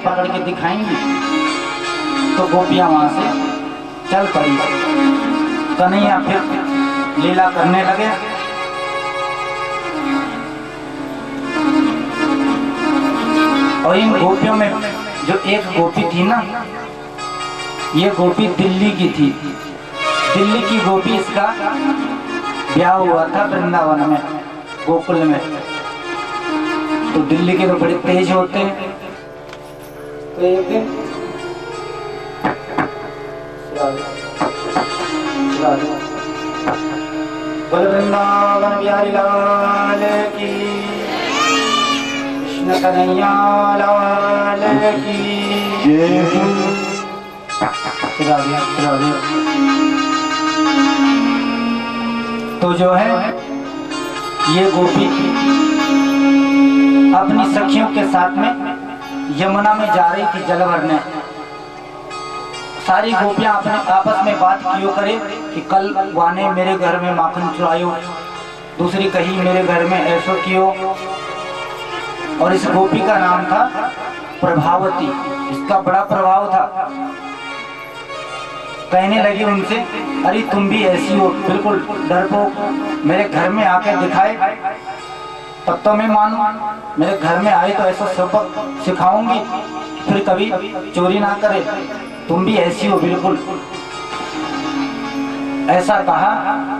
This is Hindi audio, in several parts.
पकड़ के दिखाएंगी। तो गोपियां वहां से चल पड़ी। कन्हैया फिर लीला करने लगे। और इन गोपियों में जो एक गोपी थी ना, ये गोपी दिल्ली की थी। दिल्ली की गोपी, इसका ब्याह हुआ था वृंदावन में, गोकुल में। तो दिल्ली के तो बड़े तेज होते हैं। तो एक दिन वृंदावन बिहारी लाल की, कृष्ण कन्हैया लाल की जय। तो जो है ये गोपी अपनी सखियों के साथ में यमुना में जा रही थी जल भरने। सारी गोपियां अपने आपस में बात कियो करे कि कल वाने मेरे घर में माखन चुरायो, दूसरी कही मेरे घर में ऐसो कियो। और इस गोपी का नाम था प्रभावती। इसका बड़ा प्रभाव था। कहने लगी उनसे, अरे तुम भी ऐसी हो, बिल्कुल डरपोक, मेरे घर में आके दिखाए तब तो मैं मानूं। मेरे घर में आए तो ऐसा सबक सिखाऊंगी, फिर कभी चोरी ना करे। तुम भी ऐसी हो बिल्कुल। ऐसा कहा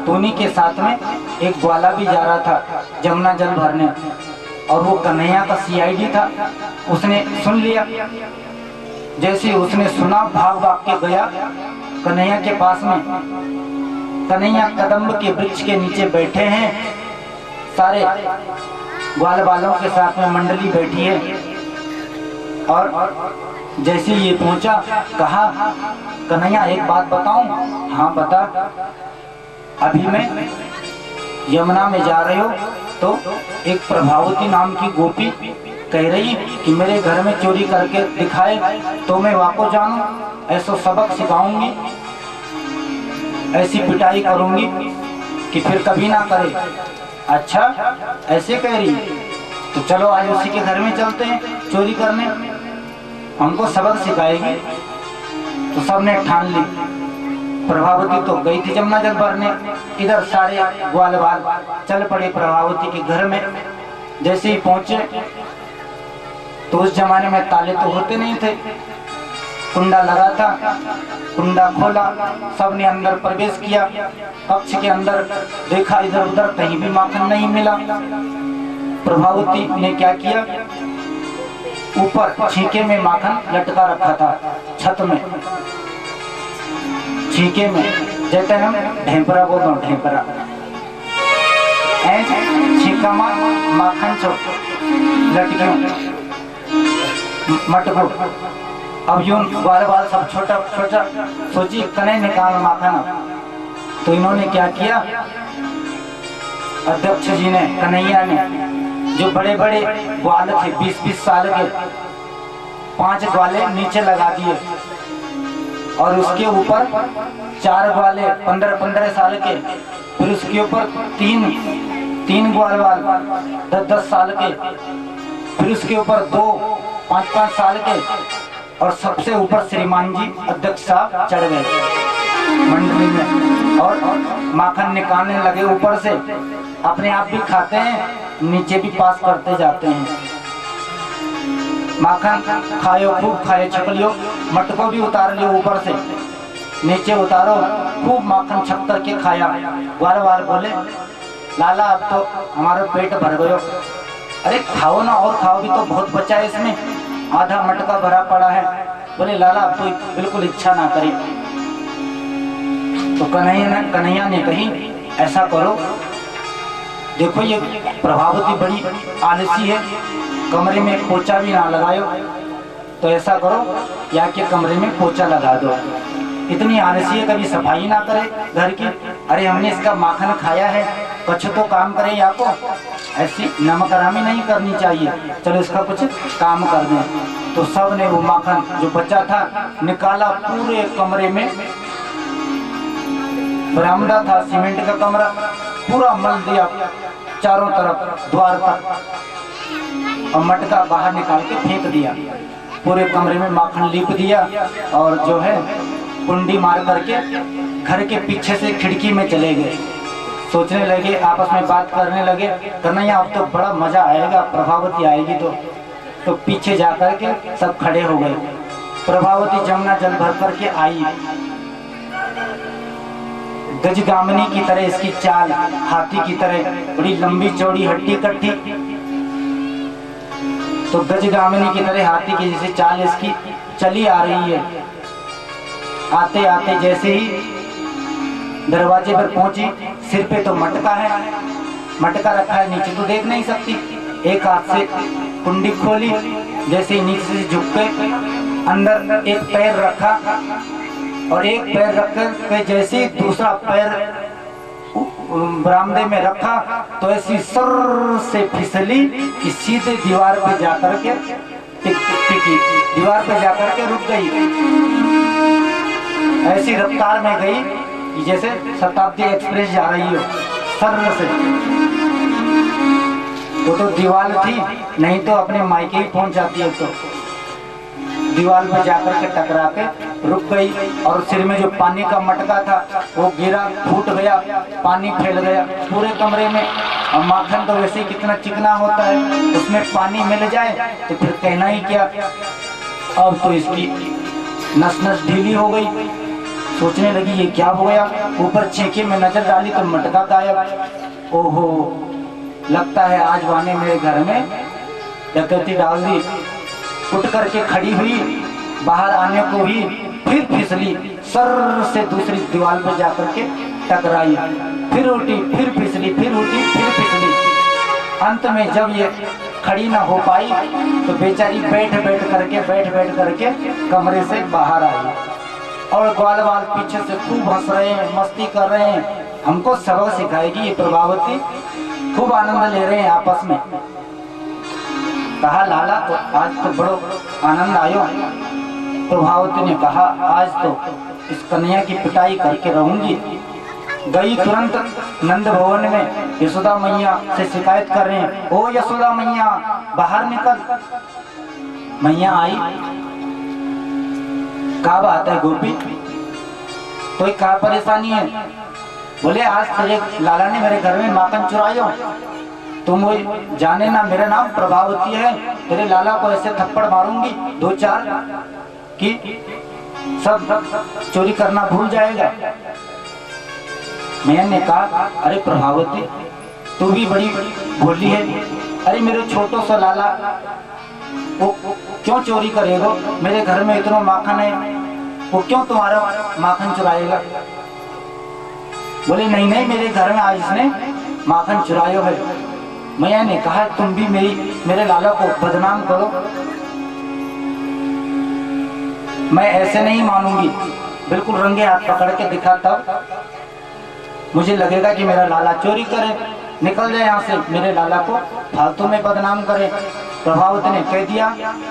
तो उन्हीं के साथ में एक ग्वाला भी जा रहा था जमुना जल भरने, और वो कन्हैया का सीआईडी था। उसने सुन लिया। जैसे उसने सुना, भाग भाग के गया कन्हैया के पास में। कन्हैया कदम्ब के वृक्ष के नीचे बैठे हैं, सारे ग्वाल वालों के साथ में मंडली बैठी है। और जैसे ये पहुंचा, कहा कन्हैया एक बात बताऊं? हाँ बता। अभी मैं यमुना में जा रहे हो तो एक प्रभावती नाम की गोपी कह रही कि मेरे घर में चोरी करके दिखाए तो मैं वापस जानूं, ऐसा सबक सिखाऊंगी, ऐसी पिटाई करूंगी कि फिर कभी ना करे। अच्छा ऐसे कह रही, तो चलो आज उसी के घर में चलते हैं चोरी करने, हमको सबक सिखाएगी। तो सबने ठान ली। प्रभावती तो गई थी जमुना जल भरने, इधर सारे ग्वाल वाल चल पड़े प्रभावती के घर में। जैसे ही पहुंचे तो उस जमाने में ताले तो होते नहीं थे, कुंडा लगा था। कुंडा खोला, सबने अंदर प्रवेश किया। कक्ष के अंदर देखा, इधर उधर कहीं भी माखन नहीं मिला। प्रभावती ने क्या किया, ऊपर छींके में माखन लटका रखा था छत में। छींके में, जैसे हम ढेंपरा बोलते हैं, ढेंपरा छींका माखन छो लटकियों मटको। अब यूं बार बार सब छोटा छोटा सोची कने निकाल माखन। तो इन्होंने क्या किया, अध्यक्ष जी ने, कन्हैया ने, जो बड़े बड़े ग्वाल थे 20-20 साल के, 5 ग्वाले नीचे लगा दिए। और उसके ऊपर 4 ग्वाले 15-15 साल के, फिर उसके ऊपर 3 ग्वाल 10-10 साल के, फिर उसके ऊपर 2 5-5 साल के, और सबसे ऊपर श्रीमान जी अध्यक्ष साहब चढ़ गए मंडली में और माखन निकालने लगे ऊपर से। अपने आप भी खाते हैं, नीचे भी पास करते जाते हैं। माखन खायो, खूब खाए, छक लियो, मटको भी उतार लियो, ऊपर से नीचे उतारो, खूब माखन छक करके खाया। बार बार बोले, लाला अब तो हमारा पेट भर गयो। अरे खाओ ना, और खाओ, भी तो बहुत बचा है इसमें, आधा मटका भरा पड़ा है। बोले लाला अब तो बिल्कुल इच्छा ना करे। तो कन्हैया ने कही, ऐसा करो, देखो ये प्रभावती बड़ी आलसी है, कमरे में पोछा भी ना लगायो, तो ऐसा करो या के कमरे में पोछा लगा दो। इतनी आलसी है, कभी सफाई ना करे घर की। अरे हमने इसका माखन खाया है, कुछ तो काम करें या को, ऐसी नमकरामी नहीं करनी चाहिए, चलो इसका कुछ काम कर दें। तो सब ने वो माखन जो बचा था निकाला, पूरे कमरे में, बरामदा था सीमेंट का कमरा, पूरा मल दिया चारों तरफ द्वार तक, और मटका बाहर निकाल के फेंक दिया। पूरे कमरे में माखन लीप दिया और जो है कुंडी मार करके घर के पीछे से खिड़की में चले गए। सोचने लगे, आपस में बात करने लगे, कन्हैया अब तो बड़ा मजा आएगा, प्रभावती आएगी तो पीछे जा करके सब खड़े हो गए। प्रभावती जमुना जल भर करके आई, गजगामिनी की तरह इसकी चाल, हाथी की तरह बड़ी लंबी चौड़ी हड्डी कट्टी, तो गजगामिनी की तरह हाथी की जैसे चाल इसकी चली आ रही है। आते आते जैसे ही दरवाजे पर पहुंची, सिर पे तो मटका है, मटका रखा है, नीचे तो देख नहीं सकती। एक हाथ से कुंडी खोली, जैसे ही नीचे से झुक के अंदर एक पैर रखा और एक पैर रखकर जैसे ही दूसरा पैर बरामदे में रखा तो ऐसी सर से फिसली कि सीधे दीवार पे जाकर के टिकी, दीवार पे जाकर के रुक गई। ऐसी रफ्तार में गई कि जैसे शताब्दी एक्सप्रेस जा रही हो, सर से। वो तो दीवार थी, नहीं तो अपने मायके ही पहुंच जाती है। तो दीवार पर जाकर के टकरा के रुक गई और सिर में जो पानी का मटका था वो गिरा, फूट गया, पानी फैल गया पूरे कमरे में। और माखन तो वैसे ही कितना चिकना होता है, उसमें पानी मिल जाए तो फिर कहना ही क्या। अब तो इसकी नस नस ढीली हो गई। सोचने लगी ये क्या हो गया, ऊपर छेके में नजर डाली तो मटका गायब। ओहो, लगता है आज वाने मेरे घर में डकैती डाल दी। उठ करके खड़ी हुई, बाहर आने को ही फिर फिसली, सर से दूसरी दीवार पर जाकर के टकराई, फिर उठी, फिर फिसली, फिर उठी, फिर फिसली। अंत में जब ये खड़ी ना हो पाई तो बेचारी बैठ बैठ करके कमरे से बाहर आई और ग्वाल वाल पीछे से खूब हंस रहे हैं, मस्ती कर रहे हैं। हमको सबक सिखाएगी ये प्रभावती, खूब आनंद ले रहे हैं आपस में। कहा लाला तो आज तो बड़ो आनंद आयो। प्रभावती ने कहा आज तो इस कन्या की पिटाई करके रहूंगी। गई तुरंत नंद भवन में, यशोदा मैया से शिकायत कर रहे हैं, ओ यशोदा मैया बाहर निकल। मैया आई, क्या बात है गोपी, कोई क्या परेशानी है? बोले आज तेरे लाला ने मेरे घर में माखन चुरायो, तुम वो जाने ना मेरा नाम प्रभावती है, तेरे लाला को ऐसे थप्पड़ मारूंगी 2-4 कि सब चोरी करना भूल जाएगा। मैंने कहा अरे प्रभावती तू भी बड़ी भोली है, अरे मेरे छोटो सा लाला वो क्यों चोरी करेगा? मेरे घर में इतना माखन है, वो क्यों तुम्हारा माखन चुराएगा? बोले नहीं नहीं, मेरे घर में आज इसने माखन चुरायो है। मैंने कहा तुम भी मेरे लाला को बदनाम करो, मैं ऐसे नहीं मानूंगी, बिल्कुल रंगे हाथ पकड़ के दिखा तब मुझे लगेगा कि मेरा लाला चोरी करे, निकल जाए यहाँ से, मेरे लाला को फालतू में बदनाम करे। प्रभावती ने कह दिया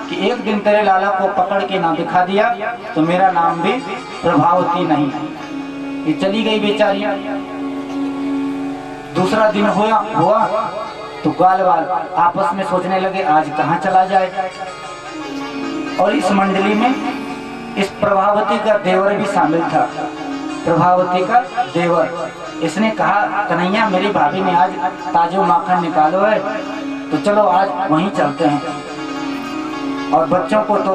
कि एक दिन तेरे लाला को पकड़ के ना दिखा दिया तो मेरा नाम भी प्रभावती नहीं। ये चली गई बेचारी। दूसरा दिन हुआ तो ग्वाल वाल आपस में सोचने लगे आज कहाँ चला जाए। और इस मंडली में इस प्रभावती का देवर भी शामिल था। प्रभावती का देवर, इसने कहा कन्हैया मेरी भाभी ने आज ताजो माखन निकालो है तो चलो आज वहीं चलते हैं। और बच्चों को तो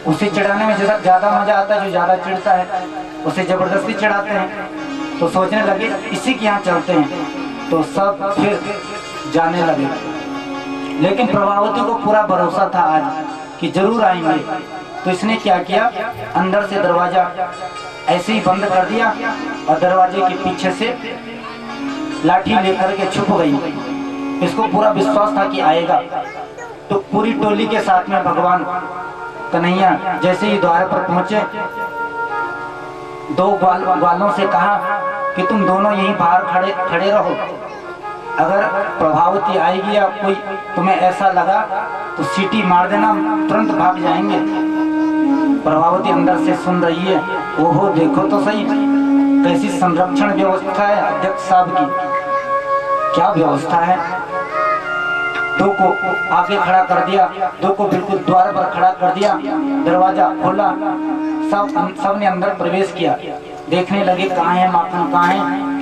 उसे चिढ़ाने में ज्यादा मजा आता है, जो ज्यादा चिढ़ता है उसे जबरदस्ती चिढ़ाते हैं। तो सोचने लगे इसी के यहाँ चलते हैं, तो सब फिर जाने लगे। लेकिन प्रभावती को पूरा भरोसा था आज कि जरूर आएंगे। तो इसने क्या किया, अंदर से दरवाजा ऐसे ही बंद कर दिया और दरवाजे के पीछे से लाठी लेकर के छुप गई। इसको पूरा विश्वास था कि आएगा। तो पूरी टोली के साथ में भगवान कन्हैया जैसे ही द्वार पर पहुंचे, 2 ग्वालों से कहा कि तुम दोनों यहीं बाहर खड़े रहो, अगर प्रभावती आएगी या कोई तुम्हें ऐसा लगा तो सीटी मार देना, तुरंत भाग जाएंगे। प्रभावती अंदर से सुन रही है, ओहो देखो तो सही कैसी संरक्षण व्यवस्था है अध्यक्ष साहब की, क्या व्यवस्था है। दो को आगे खड़ा कर दिया, दो को बिल्कुल द्वार पर खड़ा कर दिया, दरवाजा खोला, सब ने अंदर प्रवेश किया। देखने लगे कहाँ है माखन, कहाँ है।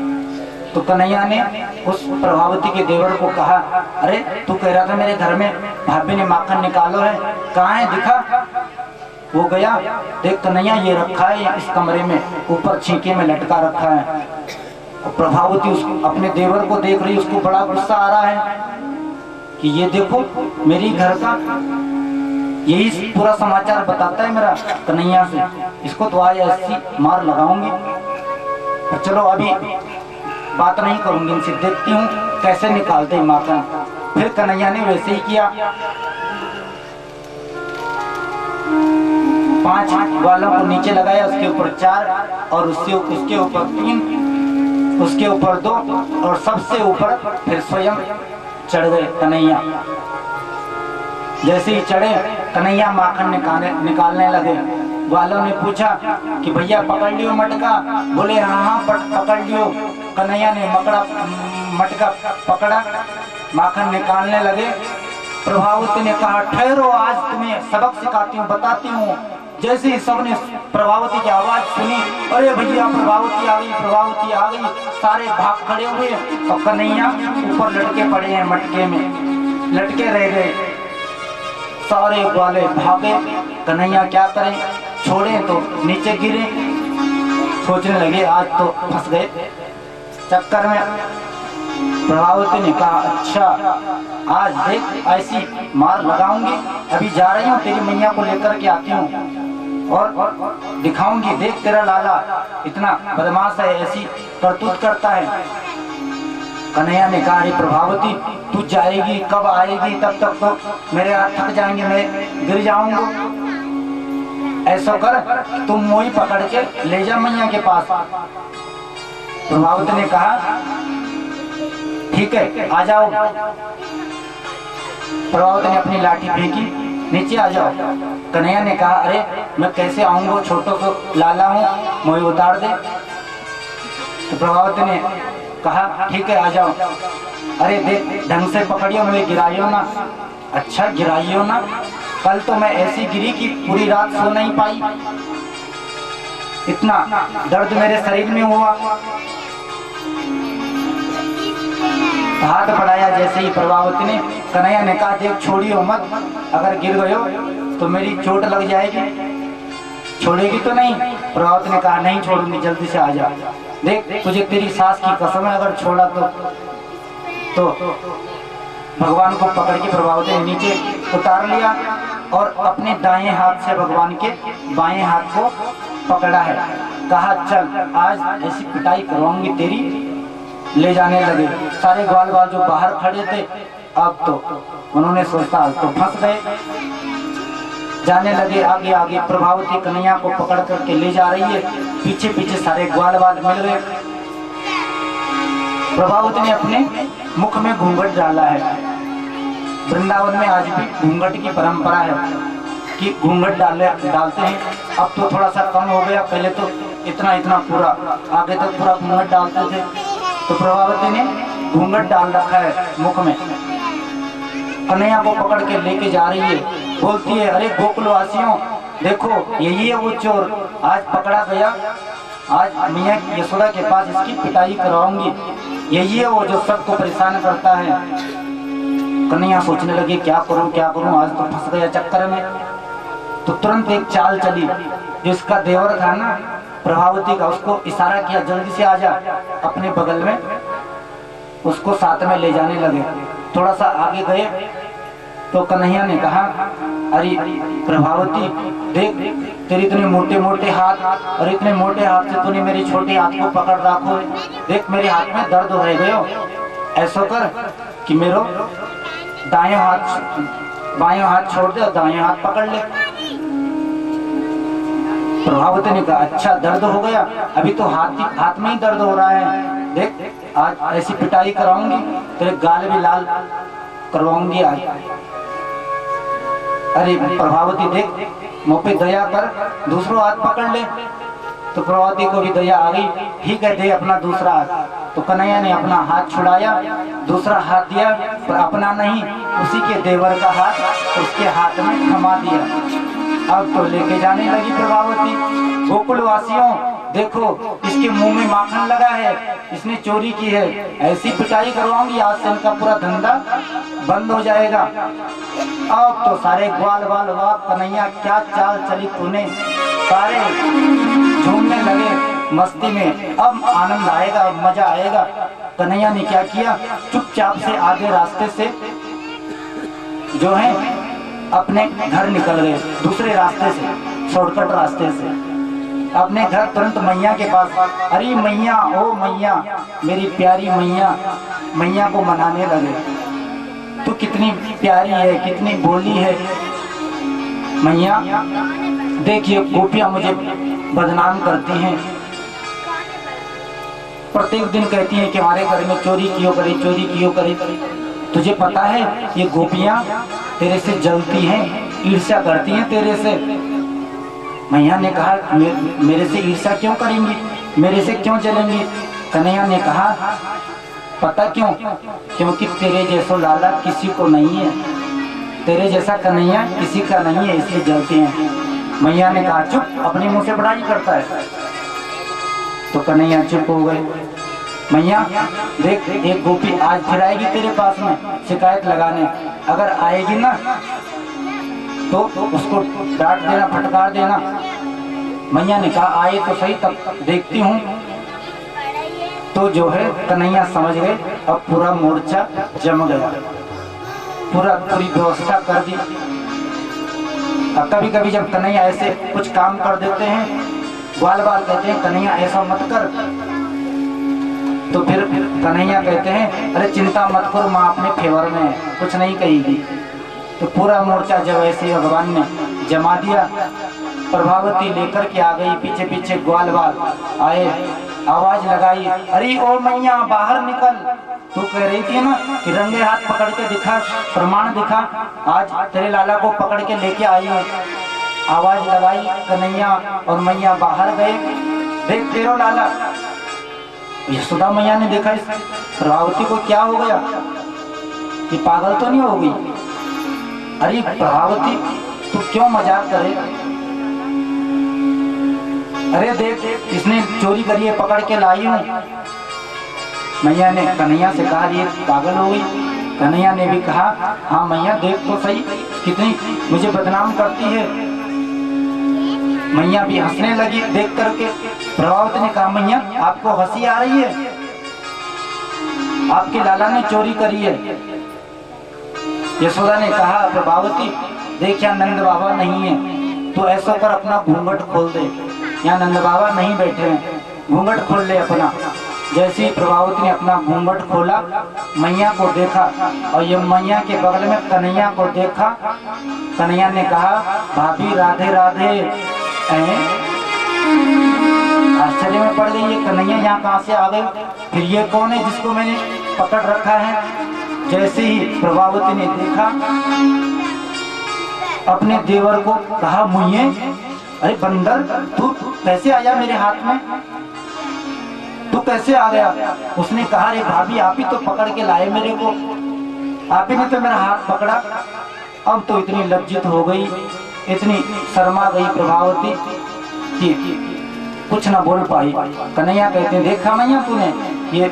तो कन्हैया ने उस प्रभावती के देवर को कहा, अरे तू कह रहा था मेरे घर में भाभी ने माखन निकालो है, कहाँ है दिखा। वो गया, देख कन्हैया ये रखा है इस कमरे में, ऊपर छींके में लटका रखा है। प्रभावती अपने देवर को देख रही, उसको बड़ा गुस्सा आ रहा है कि ये देखो मेरी घर का यही पूरा समाचार बताता है मेरा कन्हैया से, इसको तो आज ऐसी मार लगाऊंगी। पर चलो अभी बात नहीं करूंगी, इनसे देखती हूँ कैसे निकालते हैं माखन। फिर कन्हैया ने वैसे ही किया, 5 ग्वालों को नीचे लगाया, उसके ऊपर 4 और उसके ऊपर 3, उसके ऊपर 2 और सबसे ऊपर फिर स्वयं चढ़ गए कन्हैया। जैसे ही चढ़े कन्हैया माखन निकालने लगे। ग्वालों ने पूछा कि भैया पकड़ लियो मटका, बोले हाँ पकड़ लियो। कन्हैया ने मटका पकड़ा, माखन निकालने लगे। प्रभावती ने कहा, ठहरो आज तुम्हें सबक सिखाती हूँ, बताती हूँ। जैसे ही सबने प्रभावती की आवाज सुनी, अरे भैया प्रभावती आ गई, प्रभावती आ गई, सारे भाग खड़े हुए और कन्हैया ऊपर लटके पड़े हैं, मटके में लटके रह गए। सारे ग्वाले भागे, कन्हैया क्या करें, छोड़े तो नीचे गिरे। सोचने लगे आज तो फंस गए चक्कर में। प्रभावती ने कहा, अच्छा आज देख ऐसी मार लगाऊंगी, अभी जा रही हूँ तेरी मैया को लेकर के आती हूँ और दिखाऊंगी, देख तेरा लाला इतना बदमाश है, ऐसी करतूत करता है। कन्हैया ने कहा, अरे प्रभावती तू जाएगी कब आएगी, तब तक तो मेरे हाथ थक जाएंगे, मैं गिर जाऊंगा। ऐसा कर तुम मोई पकड़ के ले जा मैया के पास। प्रभावती ने कहा, ठीक है आ जाओ। प्रभावती ने अपनी लाठी फेंकी, नीचे आ जाओ। कन्हैया ने कहा, अरे मैं कैसे आऊंगा, छोटो को लाला हूँ, मोई उतार दे। तो प्रभावती ने कहा, ठीक है आ जाओ। अरे देख ढंग से पकड़ियो, मुझे गिराइयो ना। अच्छा गिराइयो ना, कल तो मैं ऐसी गिरी कि पूरी रात सो नहीं पाई, इतना दर्द मेरे शरीर में हुआ। हाथ बढ़ाया जैसे ही प्रभावती ने, कन्हैया ने कहा, देख छोड़ियो मत, अगर गिर गयो तो मेरी चोट लग जाएगी, छोड़ेगी तो नहीं। प्रभावती ने कहा, नहीं छोड़ूंगी, जल्दी से आ जा। देख तुझे तेरी सास की कसम है, अगर छोड़ा तो भगवान को पकड़ के प्रभावती ने नीचे उतार लिया और अपने दाएं हाथ से भगवान के बाएं हाथ को पकड़ा है। कहा, चल आज ऐसी पिटाई करवाऊंगी तेरी। ले जाने लगे। सारे ग्वाल बाल जो बाहर खड़े थे, अब तो उन्होंने सोचा तो फंस गए। जाने लगे आगे आगे, प्रभावती कन्हैया को पकड़ करके ले जा रही है, पीछे पीछे सारे ग्वाल बाल मिल गए। प्रभावती ने अपने मुख में घूंघट डाला है। वृंदावन में आज भी घूंघट की परंपरा है कि घूंघट डालते हैं। अब तो थोड़ा सा कम हो गया, पहले तो इतना पूरा आगे तक पूरा घूंघट डालते थे। तो प्रभावती ने घूंघट डाल रखा है मुख में। कन्हैया को पकड़ के लेके जा रही है, बोलती है, अरे गोकुलवासियों देखो यही है वो चोर, आज पकड़ा गया, आज मियां यशोदा के पास इसकी पिटाई करवाऊंगी, यही है वो जो सबको परेशान करता है। कन्हैया सोचने लगी क्या करूं, आज तो फंस गया चक्कर में। तो तुरंत एक चाल चली, जिसका देवर था ना प्रभावती का, उसको इशारा किया, जल्दी से आ जा। अपने बगल में उसको साथ में ले जाने लगे। थोड़ा सा आगे गए तो कन्हैया ने कहा, अरे प्रभावती देख तेरे इतने मोटे मोटे हाथ और इतने मोटे हाथ से तूने मेरे छोटे हाथ को पकड़ रखो है, देख मेरे हाथ में दर्द रह गयो। ऐसा कर कि मेरो बाएं हाथ छोड़ दे और दाएं हाथ पकड़ ले। प्रभावती ने कहा, अच्छा दर्द हो गया, अभी तो हाथ में ही दर्द हो रहा है, देख आज ऐसी पिटाई कराऊंगी, तेरे गाल भी लाल करवाऊंगी आज। अरे प्रभावती देख मुँह पे दया कर, दूसरा हाथ पकड़ ले। तो प्रभावती को भी दया आ गई, ठीक है दे अपना दूसरा हाथ। तो कन्हैया ने अपना हाथ छुड़ाया, दूसरा हाथ दिया, पर अपना नहीं, उसी के देवर का हाथ उसके हाथ में थमा दिया। अब तो लेके जाने लगी प्रभावती। गोकुल वासियों देखो, इसके मुंह में माखन लगा है, इसने चोरी की है, ऐसी पिटाई करवाऊंगी आज से इनका पूरा धंधा बंद हो जाएगा। अब तो सारे ग्वाल बाल वाह कन्हैया क्या चाल चली तूने, सारे झूमने लगे मस्ती में, अब आनंद आएगा, अब मजा आएगा। कन्हैया ने क्या किया, चुपचाप से आगे रास्ते से जो है अपने घर निकल गए, दूसरे रास्ते से, शॉर्टकट रास्ते से अपने घर तुरंत मैया के पास। अरे मैया, ओ मैया, मेरी प्यारी मैया, मैया को मनाने लगे। तू कितनी प्यारी है, कितनी भोली है मैया, देखिए गोपियां मुझे बदनाम करती हैं, प्रत्येक दिन कहती हैं कि हमारे घर में चोरी क्यों करे, चोरी क्यों करे। तुझे पता है ये गोपियां तेरे से जलती हैं, ईर्ष्या करती हैं तेरे से। मैया ने कहा मेरे से ईर्ष्या क्यों करेंगी, मेरे से क्यों जलेंगी। कन्हैया ने कहा पता क्यों, क्योंकि तेरे जैसा लाला किसी को नहीं है, तेरे जैसा कन्हैया किसी का नहीं है, इसलिए जलते हैं। मैया ने कहा चुप, अपने मुंह से बड़ाई करता है। तो कन्हैया चुप हो गए। मैया देख, एक गोपी आज फिर आएगी तेरे पास में शिकायत लगाने, अगर आएगी ना तो उसको डांट देना, फटकार देना। मैया ने कहा आए तो सही, तब देखती हूँ। तो जो है कन्हैया समझ गए अब पूरा मोर्चा जम गया, पूरी व्यवस्था कर दी। अब कभी कभी जब कन्हैया ऐसे कुछ काम कर देते हैं, ग्वाल बाल कहते हैं कन्हैया ऐसा मत कर, तो फिर कन्हैया कहते हैं अरे चिंता मत करो, माँ अपने फेवर में है, कुछ नहीं कहेगी। तो पूरा मोर्चा जब ऐसे भगवान ने जमा दिया, प्रभावती लेकर के आ गई, पीछे पीछे ग्वाल बाल आए, आवाज लगाई अरे ओ मैया बाहर निकल। तू कह रही थी ना कि रंगे हाथ पकड़ के दिखा, प्रमाण दिखा, आज तेरे लाला को पकड़ के लेके आई हूँ। आवाज लगाई, कन्हैया और मैया बाहर गए। देख तेरो लाला। यशोदा मैया ने देखा इस प्रभावती को क्या हो गया, ये पागल तो नहीं हो गई। अरे प्रभावती तू क्यों मजाक करे, अरे देख इसने चोरी करी है, पकड़ के लाई हूँ। मैया ने कन्हैया से कहा ये पागल हो गई। कन्हैया ने भी कहा हाँ मैया देख तो सही, कितनी मुझे बदनाम करती है। मैया भी हंसने लगी देख करके। प्रभावती ने कहा मैया आपको हंसी आ रही है, आपके लाला ने चोरी करी है। यशोदा ने कहा प्रभावती देख यहाँ नंद बाबा नहीं है, तो ऐसा कर अपना घूंघट खोल दे, यहाँ नंद बाबा नहीं बैठे हैं, घूंघट खोल ले अपना। जैसे ही प्रभावती ने अपना घूंघट खोला, मैया को देखा और ये मैया के बगल में कन्हैया को देखा। कन्हैया ने कहा भाभी राधे राधे। आश्चर्य में पड़ गई, ये कन्हैया यहाँ कहाँ से आ गए, फिर ये कौन है जिसको मैंने पकड़ रखा है। जैसे ही प्रभावती ने देखा, अपने देवर को कहा मुझे अरे बंदर तू कैसे आया मेरे हाथ में, तू कैसे आ गया। उसने कहा अरे भाभी आप ही तो पकड़ के लाए मेरे को, आप ही ने तो मेरा हाथ पकड़ा। अब तो इतनी लज्जित हो गई, इतनी शर्मा गई प्रभावती कि कुछ ना बोल पाई। कन्हैया कहते हैं देखा मैया तूने ये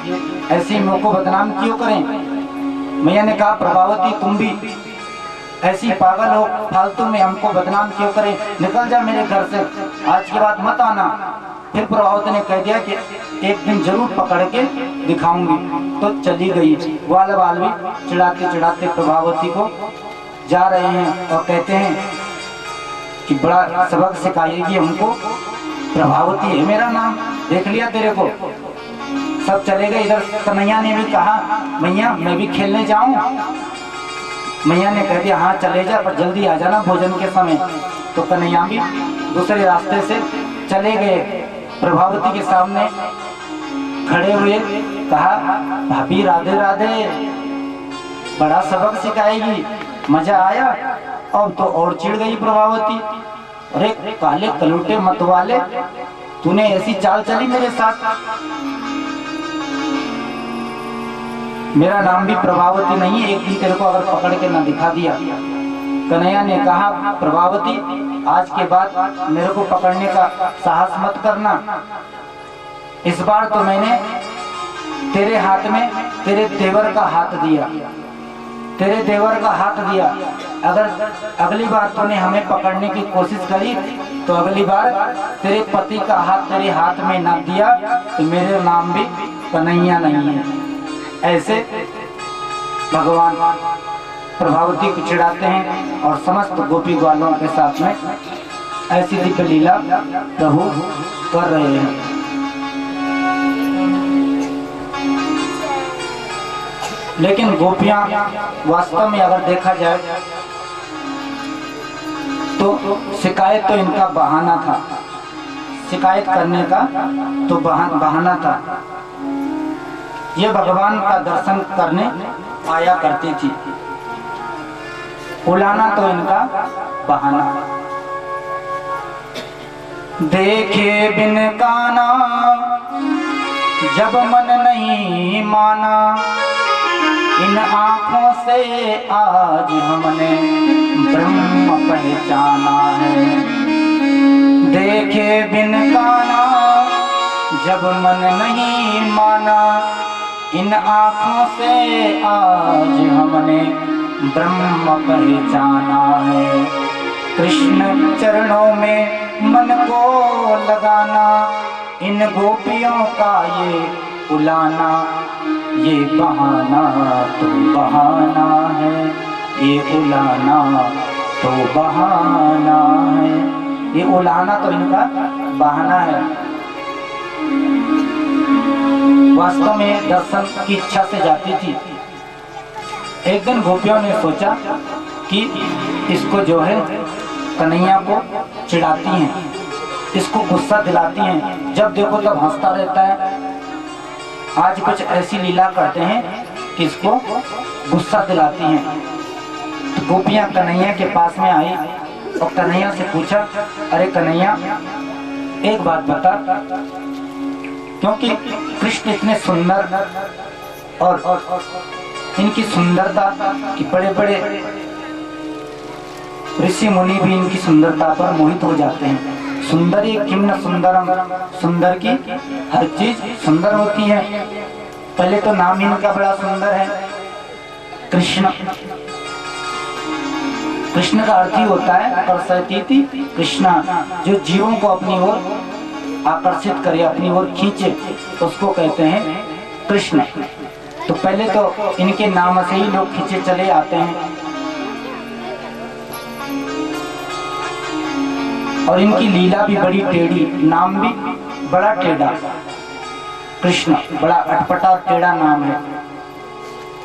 ऐसे मुँह को बदनाम क्यों करें। मैया ने कहा प्रभावती तुम भी ऐसी पागल हो, फालतू में हमको बदनाम क्यों करे, निकल जा मेरे घर से, आज के बाद मत आना। फिर प्रभावती ने कह दिया कि एक दिन जरूर पकड़ के दिखाऊंगी, तो चली गई। ग्वाल बाल भी चिढ़ाते चिढ़ाते प्रभावती को जा रहे हैं और कहते हैं कि बड़ा सबक सिखाएगी हमको, प्रभावती है मेरा नाम, देख लिया तेरे को। सब चले गए। इधर कन्हैया ने भी कहा मैया मैं भी खेलने जाऊं। मैया ने कह दिया हाँ चले जा, पर जल्दी आ जाना भोजन के समय। तो कन्हैया भी दूसरे रास्ते से चले गए। प्रभावती के सामने खड़े हुए कहा भाभी राधे राधे, बड़ा सबक सिखाएगी, मजा आया। अब तो और चिढ़ गई प्रभावती, अरे काले कलूटे मत वाले, तूने ऐसी चाल चली मेरे साथ। मेरा नाम भी प्रभावती नहीं है, एक दिन तेरे को अगर पकड़ के ना दिखा दिया। कन्हैया ने कहा, प्रभावती आज के बाद मेरे को पकड़ने का साहस मत करना। इस बार तो मैंने तेरे हाथ में तेरे देवर का हाथ दिया, तेरे देवर का हाथ दिया। अगर अगली बार तूने हमें पकड़ने की कोशिश करी तो अगली बार तेरे पति का हाथ तेरे हाथ में ना दिया तो मेरे नाम भी कन्हैया नहीं है। ऐसे भगवान प्रभावती को चिढ़ाते हैं और समस्त गोपी ग्वालों के साथ में ऐसी दिव्य लीला प्रभु कर रहे हैं। लेकिन गोपियां वास्तव में अगर देखा जाए तो शिकायत तो इनका बहाना था, शिकायत करने का तो बहाना था। ये भगवान का दर्शन करने आया करती थी, बुलाना तो इनका बहाना। देखे बिन काना जब मन नहीं माना, इन आँखों से आज हमने ब्रह्म पहचाना है। देखे बिन काना जब मन नहीं माना, इन आँखों से आज हमने ब्रह्म पहचाना है। कृष्ण चरणों में मन को लगाना, इन गोपियों का ये बुलाना, ये बहाना तो बहाना है, ये उलाना तो बहाना है। ये उलाना तो इनका बहाना है। वास्तव में दर्शन की इच्छा से जाती थी। एक दिन गोपियों ने सोचा कि इसको जो है कन्हैया को चिढ़ाती हैं, इसको गुस्सा दिलाती हैं, जब देखो तब हंसता रहता है। आज कुछ ऐसी लीला करते हैं कि इसको गुस्सा दिलाती हैं। तो गोपियां कन्हैया के पास में आई और कन्हैया से पूछा, अरे कन्हैया एक बात बता, क्योंकि कृष्ण इतने सुंदर और इनकी सुंदरता कि बड़े बड़े ऋषि मुनि भी इनकी सुंदरता पर मोहित हो जाते हैं। सुंदरी किम्न सुंदरम, सुंदर की हर चीज सुंदर होती है। पहले तो नाम इनका बड़ा सुंदर है, कृष्ण। कृष्ण का अर्थ ही होता है कर्षयतीति कृष्णा, जो जीवों को अपनी ओर आकर्षित करे, अपनी ओर खींचे, उसको कहते हैं कृष्ण। तो पहले तो इनके नाम से ही लोग खींचे चले आते हैं। और इनकी लीला भी बड़ी टेढ़ी, नाम भी बड़ा टेढ़ा, कृष्ण बड़ा अटपटा और टेढ़ा नाम है।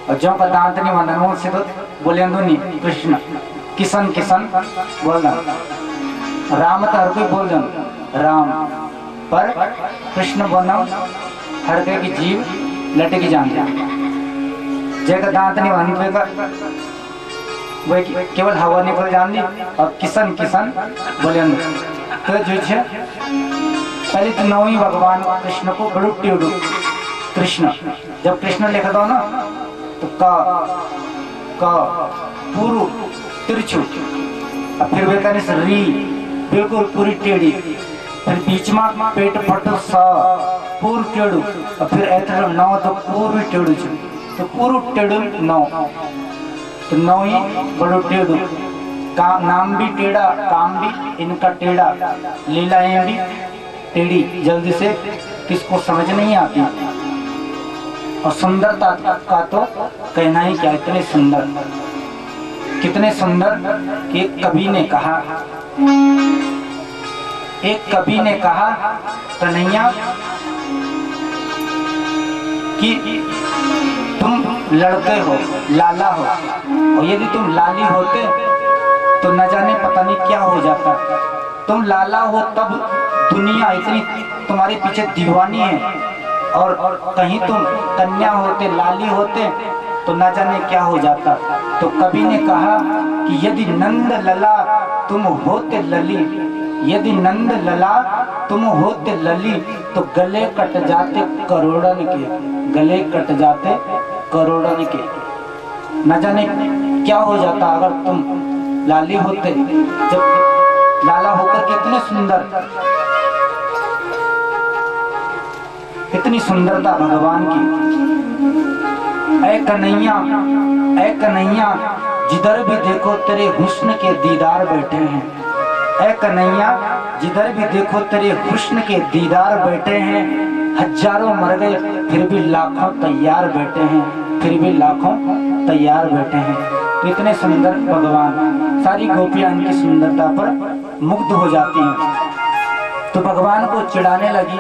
और जो का दांत नहीं वनन से तो बोलेंदो नहीं, कृष्ण किशन किशन बोलना, राम तो हर कोई बोल दो राम, पर कृष्ण बोलना हर कोई की जीव लटकी जान। जय का दांत नहीं वन का वही केवल हवा निकल जानी और किशन किशन बोले। तो जो है पहले तो नौवीं भगवान कृष्ण को बड़ू टेढ़ू कृष्ण, जब कृष्ण लिख दो ना तो का पूरु तिरछू, और फिर वे कहने से री बिल्कुल पूरी टेढ़ी, फिर बीच में पेट फटो सा पूर टेढ़ू, और फिर ऐसे नौ तो पूर्वी टेढ़ू, तो पूरु टेढ़ू नौ, तो नौ ही बड़ो टेढ़ू। नाम भी टेढ़ा, काम भी इनका टेढ़ा, लीलाएं भी टेढ़ी, जल्दी से किसको समझ नहीं आती। और सुंदरता का तो कहना ही क्या, इतने सुंदर, कितने सुंदर कि एक कवि ने कहा कन्हैया कि तुम लड़के हो, लाला हो, और यदि तुम लाली होते तो न जाने पता नहीं क्या हो जाता। तुम लाला हो तब दुनिया इतनी तुम्हारे पीछे दीवानी है, और कहीं तुम कन्या होते, लाली होते तो न जाने क्या हो जाता। तो कवि ने कहा कि यदि नंद लला तुम होते लली, यदि नंद लला तुम होते लली तो गले कट जाते करोड़न के, गले कट जाते करोड़न के। न जाने क्या हो जाता अगर तुम लाली होते। जब लाला होकर के इतने सुंदर, इतनी सुंदरता भगवान की। ऐ कन्हैया, ऐ कन्हैया जिधर भी देखो तेरे हुस्न के दीदार बैठे हैं। ऐ कन्हैया जिधर भी देखो तेरे हुस्न के दीदार बैठे हैं। हजारों मर गए फिर भी लाखों तैयार बैठे हैं, फिर भी लाखों तैयार बैठे हैं। तो इतने सुंदर भगवान, सारी गोपियां इनकी सुंदरता पर मुग्ध हो जाती हैं। तो भगवान को चिढ़ाने लगी,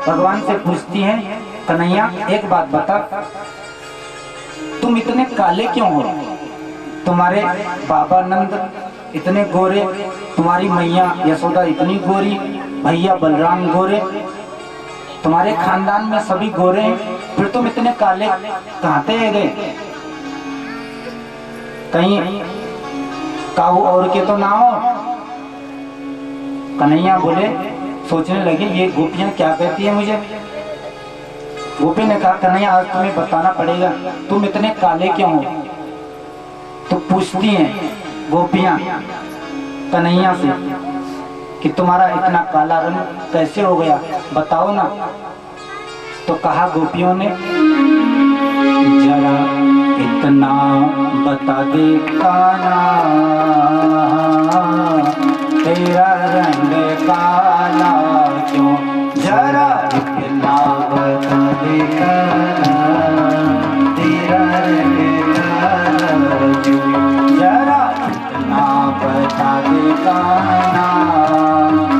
भगवान से पूछती हैं, कन्हैया एक बात बता, तुम इतने काले क्यों हो? तुम्हारे बाबा नंद इतने गोरे, तुम्हारी मैया यशोदा इतनी गोरी, भैया बलराम गोरे, तुम्हारे खानदान में सभी गोरे हैं, फिर तुम इतने काले कहाँ से गए? कहीं काऊ और के तो ना हो? कन्हैया बोले, सोचने लगे ये गोपियां क्या कहती है मुझे। गोपी ने कहा, कन्हैया आज तुम्हें बताना पड़ेगा तुम इतने काले क्यों हो। तो पूछती हैं गोपियां कन्हैया से कि तुम्हारा इतना काला रंग कैसे हो गया, बताओ ना। तो कहा गोपियों ने, जरा इतना बता दे कान्हा, तेरा रंग काला क्यों, जरा इतना बता दे कान्हा, तेरा रंग काला क्यों, जरा इतना बता दे कान्हा,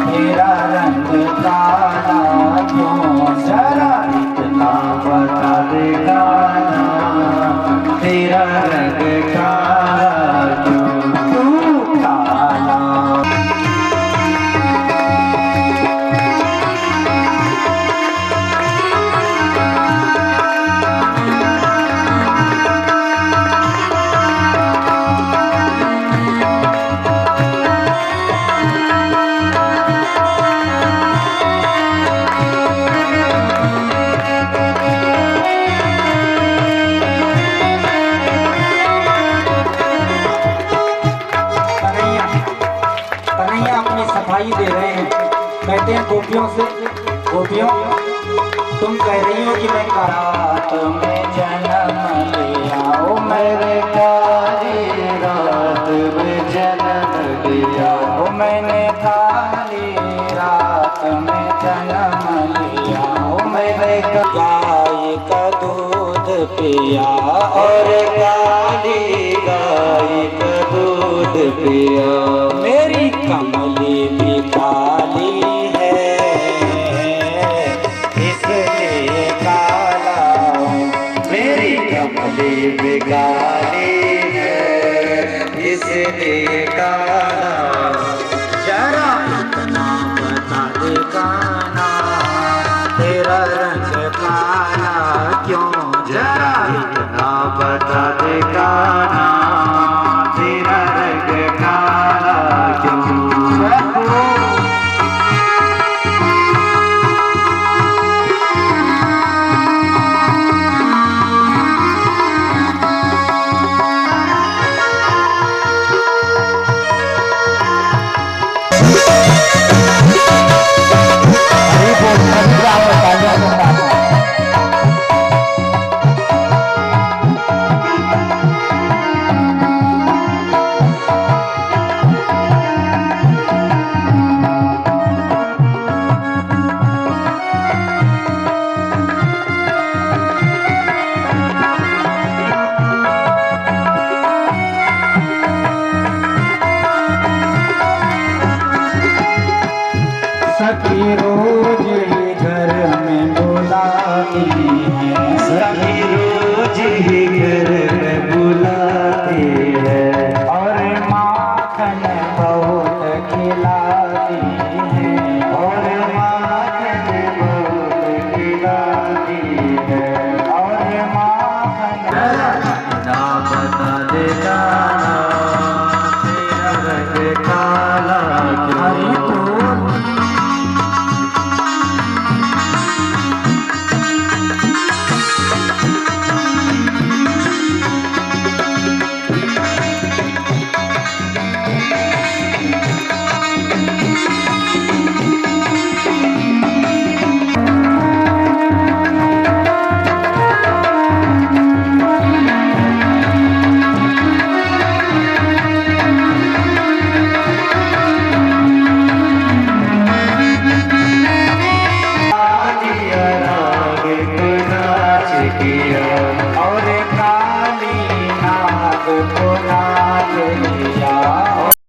तेरा रंग काला क्यों, जरा इतना बता दे कान्हा, तेरा रंग काला क्यों, तू काला। सफाई दे रहे हैं, कहते हैं गोपियों से, गोपियों तुम कह रही हो कि मैं रात में जन्म लिया, ओ मेरे काली रात में जन्म लिया, ओ मैंने काली रात में जन्म लिया, ओ मैंने गाय का दूध पिया, और काली गाय का दूध पिया, मेरी कमली भी काली है, इसलिए काला हूँ, मेरी कमली भी काली है, इसलिए काला हूँ, जरा इतना बता दे कान्हा, तेरा रंग काला क्यों, जरा इतना बता दे कान्हा, तेरा रंग काला क्यों। किया।